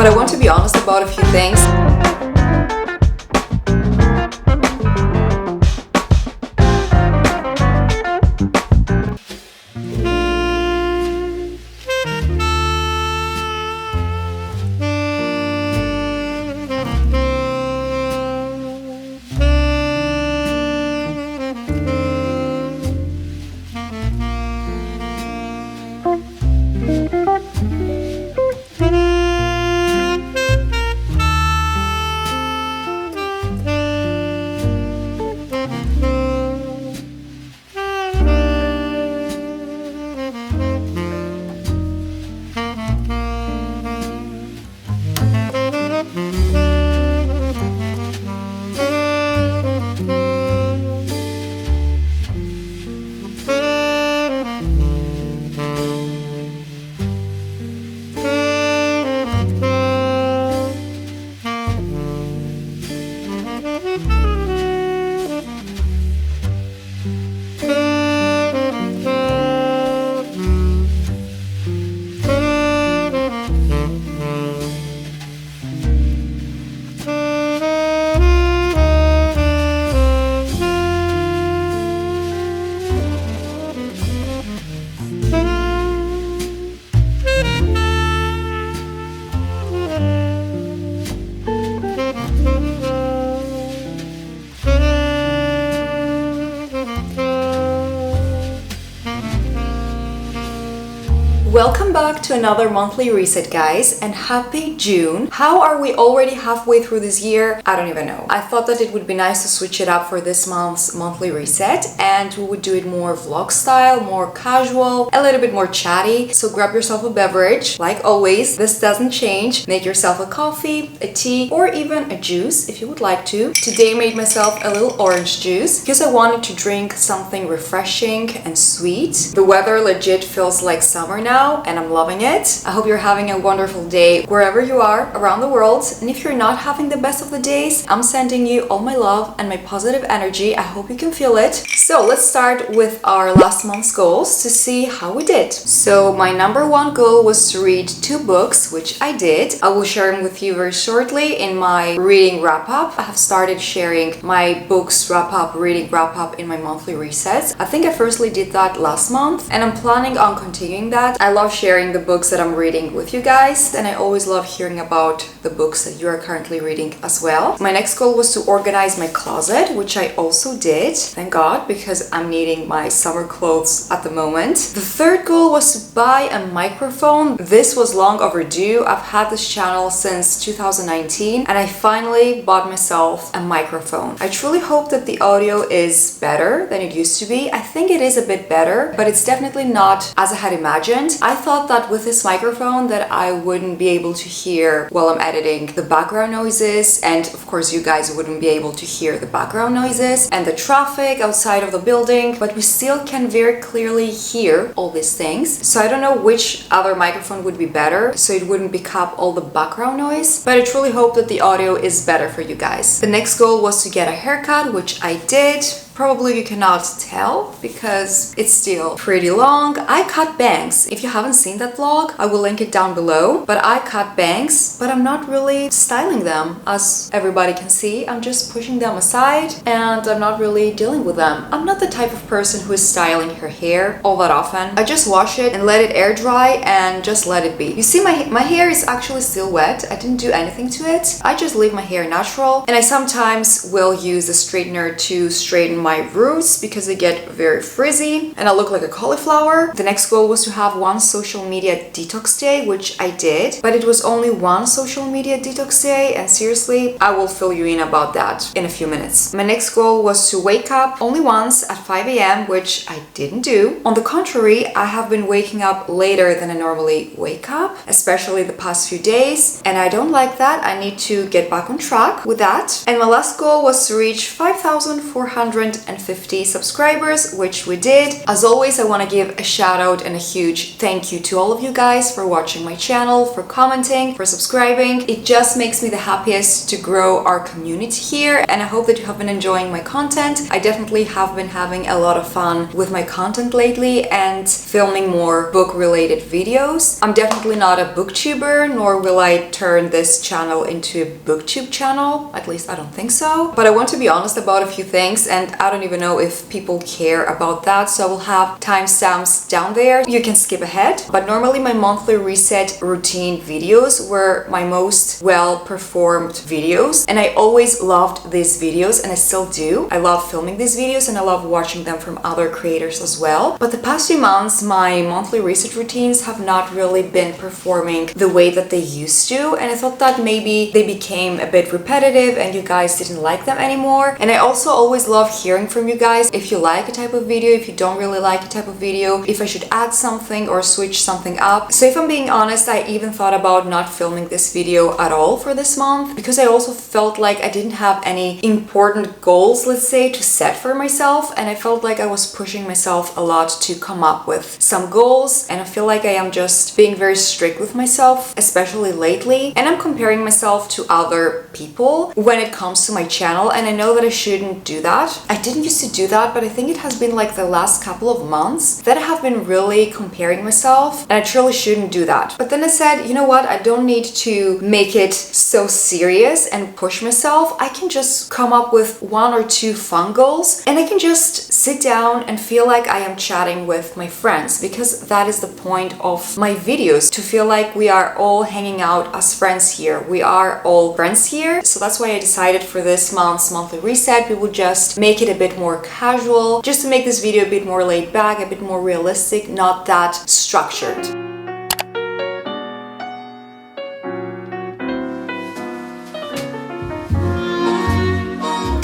but I want to be honest about a few things. Welcome back to another monthly reset, guys, and happy June. How are we already halfway through this year? I don't even know. I thought that it would be nice to switch it up for this month's monthly reset, and we would do it more vlog style, more casual, a little bit more chatty. So grab yourself a beverage. Like always, this doesn't change. Make yourself a coffee, a tea, or even a juice if you would like to. Today I made myself a little orange juice because I wanted to drink something refreshing and sweet. The weather legit feels like summer now, and I'm loving it. I hope you're having a wonderful day wherever you are around the world. And if you're not having the best of the days, I'm sending you all my love and my positive energy. I hope you can feel it. So let's start with our last month's goals to see how we did. So my number one goal was to read 2 books, which I did. I will share them with you very shortly in my reading wrap-up. I have started sharing my books wrap-up, reading wrap-up in my monthly resets. I think I firstly did that last month, and I'm planning on continuing that. I love sharing the books that I'm reading with you guys, and I always love hearing about the books that you are currently reading as well. My next goal was to organize my closet, which I also did, thank God, because I'm needing my summer clothes at the moment. The third goal was to buy a microphone. This was long overdue. I've had this channel since 2019, and I finally bought myself a microphone. I truly hope that the audio is better than it used to be. I think it is a bit better, but it's definitely not as I had imagined. I thought that with this microphone that I wouldn't be able to hear while I'm editing the background noises, and of course you guys wouldn't be able to hear the background noises and the traffic outside of the building, but we still can very clearly hear all these things. So I don't know which other microphone would be better so it wouldn't pick up all the background noise, but I truly hope that the audio is better for you guys. The next goal was to get a haircut, which I did. Probably you cannot tell because it's still pretty long. I cut bangs. If you haven't seen that vlog, I will link it down below. But I cut bangs, but I'm not really styling them. As everybody can see, I'm just pushing them aside and I'm not really dealing with them. I'm not the type of person who is styling her hair all that often. I just wash it and let it air dry and just let it be. You see, my hair is actually still wet. I didn't do anything to it. I just leave my hair natural, and I sometimes will use a straightener to straighten my roots because they get very frizzy and I look like a cauliflower. The next goal was to have one social media detox day, which I did, but it was only one social media detox day, and seriously, I will fill you in about that in a few minutes. My next goal was to wake up only once at 5 a.m., which I didn't do. On the contrary, I have been waking up later than I normally wake up, especially the past few days, and I don't like that. I need to get back on track with that. And my last goal was to reach 5,400 250 subscribers, which we did. As always, I want to give a shout out and a huge thank you to all of you guys for watching my channel, for commenting, for subscribing. It just makes me the happiest to grow our community here, and I hope that you have been enjoying my content. I definitely have been having a lot of fun with my content lately and filming more book-related videos. I'm definitely not a booktuber, nor will I turn this channel into a booktube channel. At least I don't think so. But I want to be honest about a few things, and I don't even know if people care about that, so I will have timestamps down there. You can skip ahead. But normally my monthly reset routine videos were my most well-performed videos, and I always loved these videos, and I still do. I love filming these videos and I love watching them from other creators as well. But the past few months, my monthly reset routines have not really been performing the way that they used to, and I thought that maybe they became a bit repetitive and you guys didn't like them anymore. And I also always love hearing from you guys if you like a type of video, if you don't really like a type of video, if I should add something or switch something up. So if I'm being honest, I even thought about not filming this video at all for this month, because I also felt like I didn't have any important goals, let's say, to set for myself, and I felt like I was pushing myself a lot to come up with some goals, and I feel like I am just being very strict with myself, especially lately, and I'm comparing myself to other people when it comes to my channel, and I know that I shouldn't do that. I didn't used to do that, but I think it has been like the last couple of months that I have been really comparing myself, and I truly shouldn't do that. But then I said, you know what, I don't need to make it so serious and push myself. I can just come up with 1 or 2 fun goals, and I can just sit down and feel like I am chatting with my friends, because that is the point of my videos, to feel like we are all hanging out as friends here. We are all friends here. So that's why I decided for this month's monthly reset, we would just make it a bit more casual, just to make this video a bit more laid back, a bit more realistic, not that structured.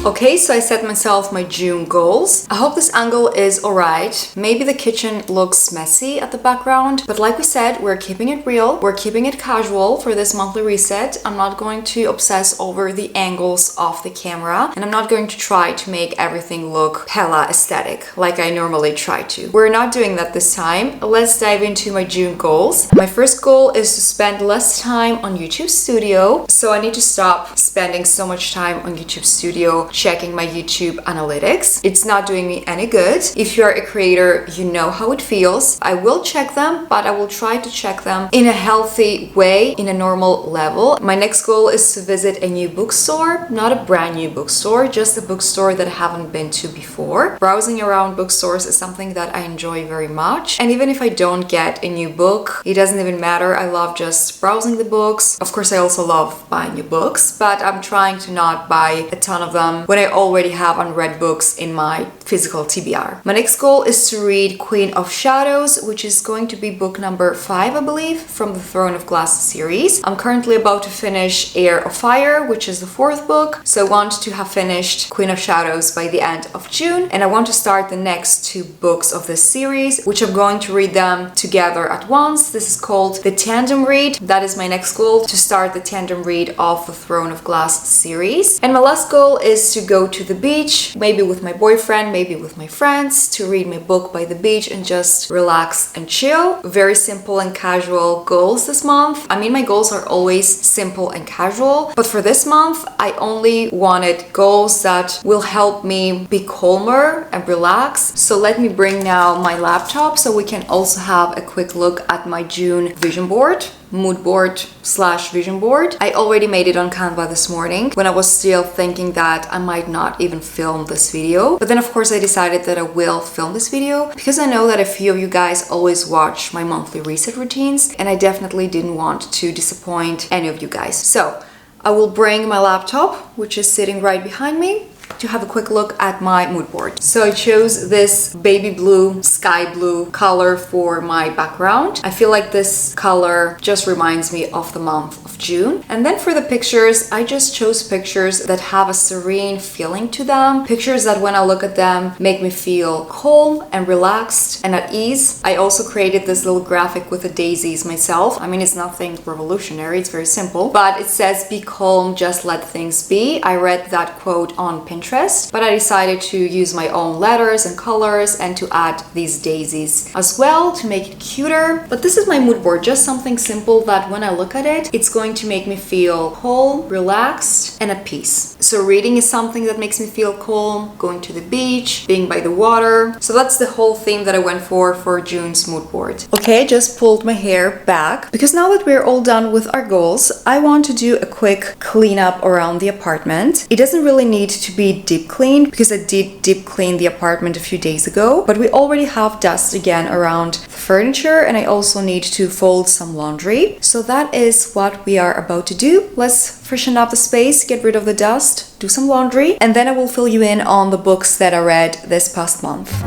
Okay, so I set myself my June goals. I hope this angle is alright. Maybe the kitchen looks messy at the background, but like we said, we're keeping it real, we're keeping it casual for this monthly reset. I'm not going to obsess over the angles of the camera, and I'm not going to try to make everything look hella aesthetic like I normally try to. We're not doing that this time. Let's dive into my June goals. My first goal is to spend less time on YouTube Studio, so I need to stop spending so much time on YouTube Studio checking my YouTube analytics. It's not doing me any good. If you're a creator, you know how it feels. I will check them, but I will try to check them in a healthy way, in a normal level. My next goal is to visit a new bookstore, not a brand new bookstore, just a bookstore that I haven't been to before. Browsing around bookstores is something that I enjoy very much. And even if I don't get a new book, it doesn't even matter. I love just browsing the books. Of course, I also love buying new books, but I'm trying to not buy a ton of them when I already have unread books in my physical TBR. My next goal is to read Queen of Shadows, which is going to be book number 5, I believe, from the Throne of Glass series. I'm currently about to finish Heir of Fire, which is the 4th book, so I want to have finished Queen of Shadows by the end of June, and I want to start the next 2 books of this series, which I'm going to read them together at once. This is called the tandem read. That is my next goal, to start the tandem read of the Throne of Glass series. And my last goal is to go to the beach, maybe with my boyfriend, maybe with my friends, to read my book by the beach and just relax and chill. Very simple and casual goals this month. I mean, my goals are always simple and casual, but for this month, I only wanted goals that will help me be calmer and relax. So let me bring now my laptop so we can also have a quick look at my June vision board. Mood board / vision board. I already made it on Canva this morning when I was still thinking that I might not even film this video. But then of course I decided that I will film this video because I know that a few of you guys always watch my monthly reset routines, and I definitely didn't want to disappoint any of you guys. So I will bring my laptop, which is sitting right behind me, to have a quick look at my mood board. So I chose this baby blue, sky blue color for my background. I feel like this color just reminds me of the month of June. And then for the pictures, I just chose pictures that have a serene feeling to them. Pictures that when I look at them make me feel calm and relaxed and at ease. I also created this little graphic with the daisies myself. I mean, it's nothing revolutionary, it's very simple, but it says, "Be calm, just let things be." I read that quote on Pinterest Pinterest, but I decided to use my own letters and colors and to add these daisies as well to make it cuter. But this is my mood board, just something simple that when I look at it, it's going to make me feel calm, relaxed, and at peace. So reading is something that makes me feel calm, going to the beach, being by the water. So that's the whole theme that I went for June's mood board. Okay, just pulled my hair back because now that we're all done with our goals, I want to do a quick cleanup around the apartment. It doesn't really need to be deep cleaned because I did deep clean the apartment a few days ago, but we already have dust again around the furniture and I also need to fold some laundry. So that is what we are about to do. Let's freshen up the space, get rid of the dust, do some laundry, and then I will fill you in on the books that I read this past month.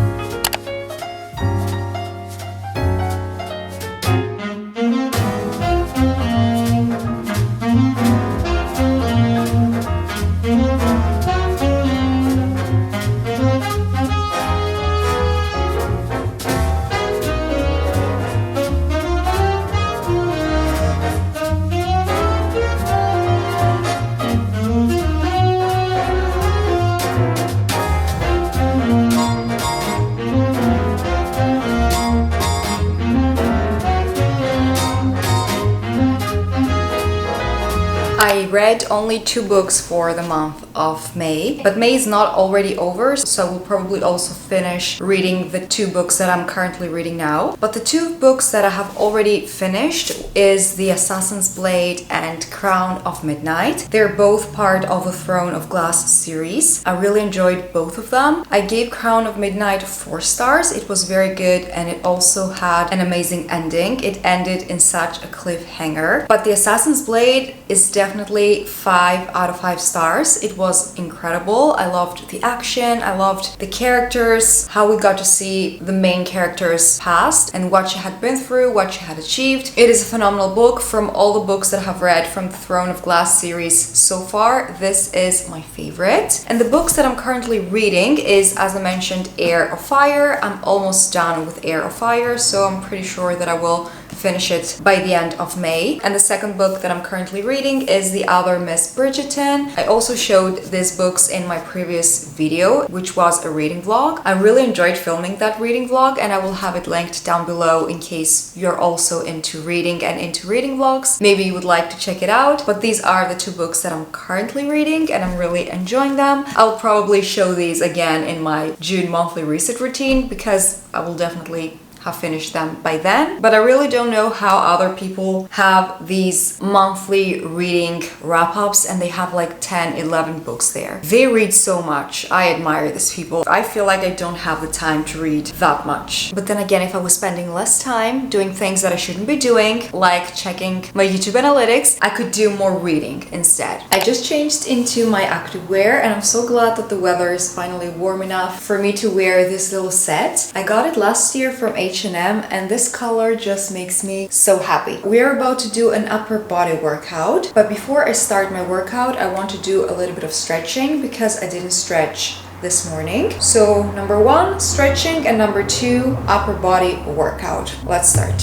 I read only 2 books for the month of May, but May is not already over, so I will probably also finish reading the 2 books that I'm currently reading now. But the 2 books that I have already finished is The Assassin's Blade and Crown of Midnight. They're both part of the Throne of Glass series. I really enjoyed both of them. I gave Crown of Midnight 4 stars. It was very good and it also had an amazing ending. It ended in such a cliffhanger. But The Assassin's Blade is definitely 5 out of 5 stars. It was incredible. I loved the action, I loved the characters, how we got to see the main character's past and what she had been through, what she had achieved. It is a phenomenal book. From all the books that I have read from the Throne of Glass series so far, this is my favorite. And the books that I'm currently reading is, as I mentioned, Heir of Fire. I'm almost done with Heir of Fire, so I'm pretty sure that I will finish it by the end of May. And the second book that I'm currently reading is The Other Miss Bridgerton. I also showed these books in my previous video, which was a reading vlog. I really enjoyed filming that reading vlog and I will have it linked down below in case you're also into reading and into reading vlogs. Maybe you would like to check it out. But these are the 2 books that I'm currently reading and I'm really enjoying them. I'll probably show these again in my June monthly reset routine because I will definitely have finished them by then. But I really don't know how other people have these monthly reading wrap-ups and they have like 10, 11 books there. They read so much. I admire these people. I feel like I don't have the time to read that much. But then again, if I was spending less time doing things that I shouldn't be doing, like checking my YouTube analytics, I could do more reading instead. I just changed into my activewear and I'm so glad that the weather is finally warm enough for me to wear this little set. I got it last year from H&M and this color just makes me so happy. We are about to do an upper body workout, but before I start my workout, I want to do a little bit of stretching because I didn't stretch this morning. So number 1, stretching, and number 2, upper body workout. Let's start.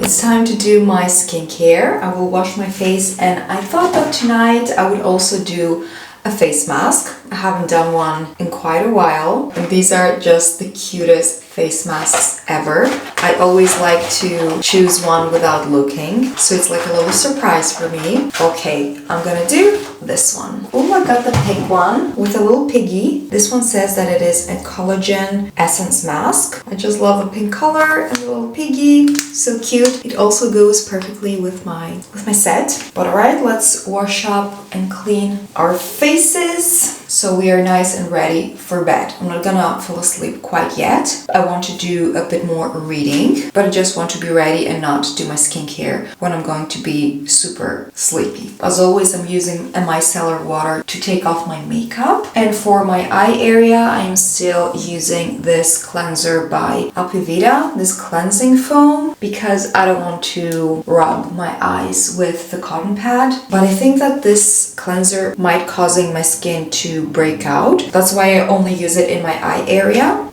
It's time to do my skincare. I will wash my face and I thought that tonight I would also do a face mask. I haven't done one in quite a while and these are just the cutest face masks ever. I always like to choose one without looking, so it's like a little surprise for me. Okay, I'm gonna do this one. Oh, I got the pink one with a little piggy. This one says that it is a collagen essence mask. I just love the pink color and the little piggy. So cute. It also goes perfectly with my set. But alright, let's wash up and clean our faces so we are nice and ready for bed. I'm not gonna fall asleep quite yet. I want to do a bit more reading, but I just want to be ready and not do my skincare when I'm going to be super sleepy. As always, I'm using a micellar water to take off my makeup. And for my eye area, I'm still using this cleanser by Apivita, this cleansing foam, because I don't want to rub my eyes with the cotton pad. But I think that this cleanser might causing my skin to break out. That's why I only use it in my eye area.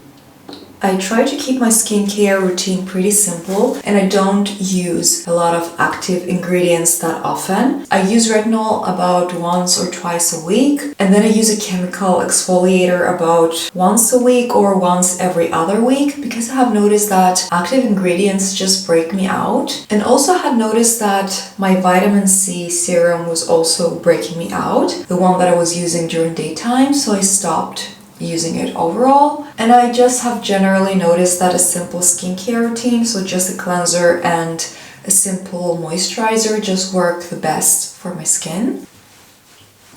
I try to keep my skincare routine pretty simple, and I don't use a lot of active ingredients that often. I use retinol about once or twice a week, and then I use a chemical exfoliator about once a week or once every other week, because I have noticed that active ingredients just break me out. And also had noticed that my vitamin C serum was also breaking me out, the one that I was using during daytime, so I stopped using it overall. And I just have generally noticed that a simple skincare routine, so just a cleanser and a simple moisturizer, just work the best for my skin.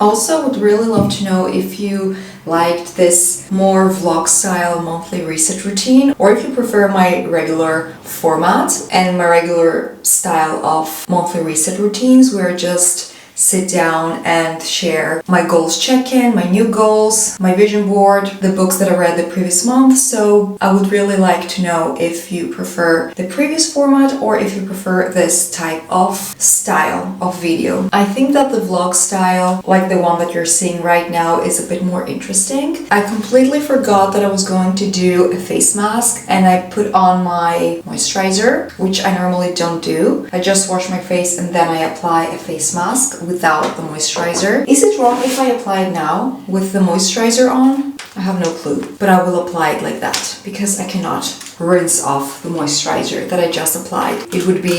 Also, would really love to know if you liked this more vlog style monthly reset routine, or if you prefer my regular format and my regular style of monthly reset routines where I just sit down and share my goals check-in, my new goals, my vision board, the books that I read the previous month. So I would really like to know if you prefer the previous format or if you prefer this type of style of video. I think that the vlog style, like the one that you're seeing right now, is a bit more interesting. I completely forgot that I was going to do a face mask, and I put on my moisturizer, which I normally don't do. I just wash my face and then I apply a face mask without the moisturizer. Is it wrong if I apply it now with the moisturizer on? I have no clue, but I will apply it like that because I cannot rinse off the moisturizer that I just applied. It would be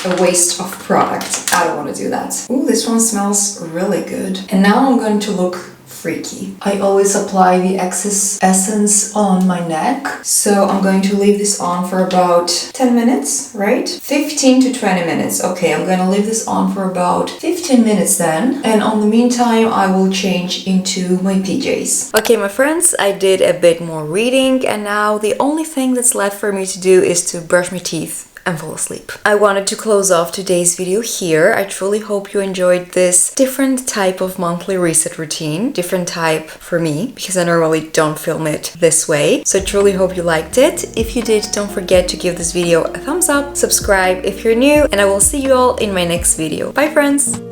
a waste of product. I don't want to do that. Ooh, this one smells really good. And now I'm going to look freaky. I always apply the excess essence on my neck, so I'm going to leave this on for about 10 minutes, right? 15 to 20 minutes. Okay, I'm gonna leave this on for about 15 minutes then, and on the meantime I will change into my PJs. Okay, my friends, I did a bit more reading, and now the only thing that's left for me to do is to brush my teeth and fall asleep. I wanted to close off today's video here. I truly hope you enjoyed this different type of monthly reset routine. Different type for me, because I normally don't film it this way. So I truly hope you liked it. If you did, don't forget to give this video a thumbs up, subscribe if you're new, and I will see you all in my next video. Bye friends!